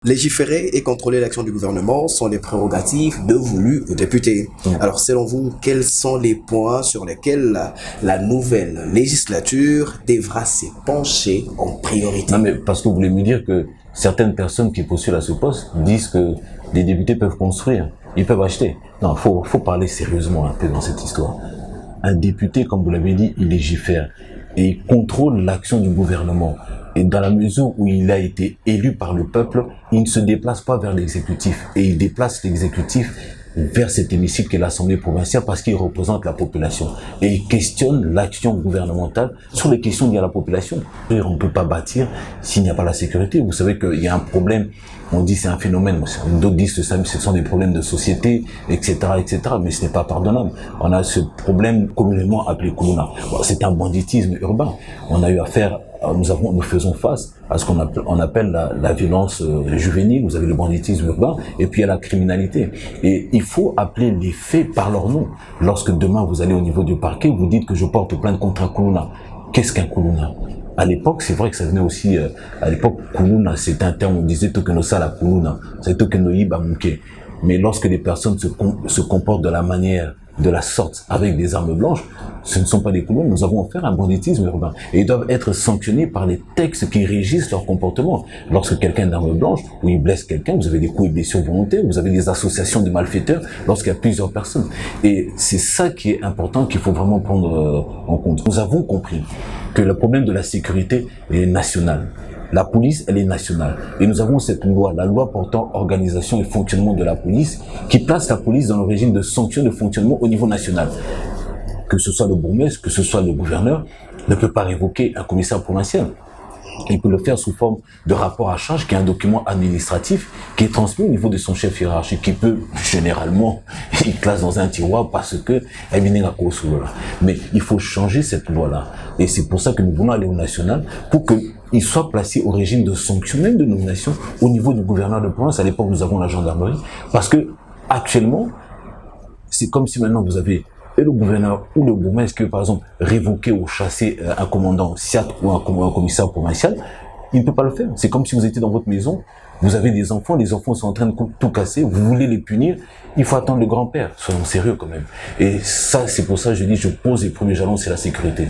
Légiférer et contrôler l'action du gouvernement sont les prérogatives devolues aux députés. Alors, selon vous, quels sont les points sur lesquels la nouvelle législature devra se pencher en priorité? Non, mais parce que vous voulez me dire que certaines personnes qui postulent à ce poste disent que les députés peuvent construire, ils peuvent acheter. Non, faut parler sérieusement un peu dans cette histoire. Un député, comme vous l'avez dit, il légifère et il contrôle l'action du gouvernement. Et dans la mesure où il a été élu par le peuple, il ne se déplace pas vers l'exécutif. Et il déplace l'exécutif vers cet hémicycle qu'est l'Assemblée provinciale parce qu'il représente la population. Et il questionne l'action gouvernementale sur les questions liées à la population. On ne peut pas bâtir s'il n'y a pas la sécurité. Vous savez qu'il y a un problème, on dit c'est un phénomène, d'autres disent que ce sont des problèmes de société, etc., etc., mais ce n'est pas pardonnable. On a ce problème communément appelé Kuluna. Bon, c'est un banditisme urbain. On a eu affaire, nous faisons face à ce qu'on appelle la violence juvénile. Vous avez le banditisme urbain et puis il y a la criminalité. Et il faut appeler les faits par leur nom. Lorsque demain vous allez au niveau du parquet, vous dites que je porte plainte contre un Kuluna. Qu'est-ce qu'un Kuluna? À l'époque, c'est vrai que ça venait aussi, à l'époque, Kuluna, c'était un terme, on disait Tokenosa la Kuluna, c'est Tokenoï Bamuke. Mais lorsque les personnes se comportent de la manière, de la sorte, avec des armes blanches, ce ne sont pas des Kuluna, nous avons affaire à un banditisme urbain. Et ils doivent être sanctionnés par les textes qui régissent leur comportement. Lorsque quelqu'un d'arme blanche, ou il blesse quelqu'un, vous avez des coups et blessures volontaires, vous avez des associations de malfaiteurs, lorsqu'il y a plusieurs personnes. Et c'est ça qui est important, qu'il faut vraiment prendre en compte. Nous avons compris que le problème de la sécurité est national. La police, elle est nationale. Et nous avons cette loi, la loi portant organisation et fonctionnement de la police, qui place la police dans le régime de sanction de fonctionnement au niveau national. Que ce soit le bourgmestre, que ce soit le gouverneur, ne peut pas révoquer un commissaire provincial. Il peut le faire sous forme de rapport à charge, qui est un document administratif qui est transmis au niveau de son chef hiérarchique, qui peut, généralement, il classe dans un tiroir parce que mais il faut changer cette loi-là. Et c'est pour ça que nous voulons aller au national, pour qu'il soit placé au régime de sanction, même de nomination, au niveau du gouverneur de province. À l'époque, nous avons la gendarmerie, parce que, actuellement, c'est comme si maintenant vous avez et le gouverneur ou le bourgmestre que, par exemple, révoquer ou chasser un commandant SIAT ou un commissaire provincial, il ne peut pas le faire. C'est comme si vous étiez dans votre maison, vous avez des enfants, les enfants sont en train de tout casser, vous voulez les punir, il faut attendre le grand-père. Soyons sérieux quand même. Et ça, c'est pour ça que je dis, je pose les premiers jalons, c'est la sécurité.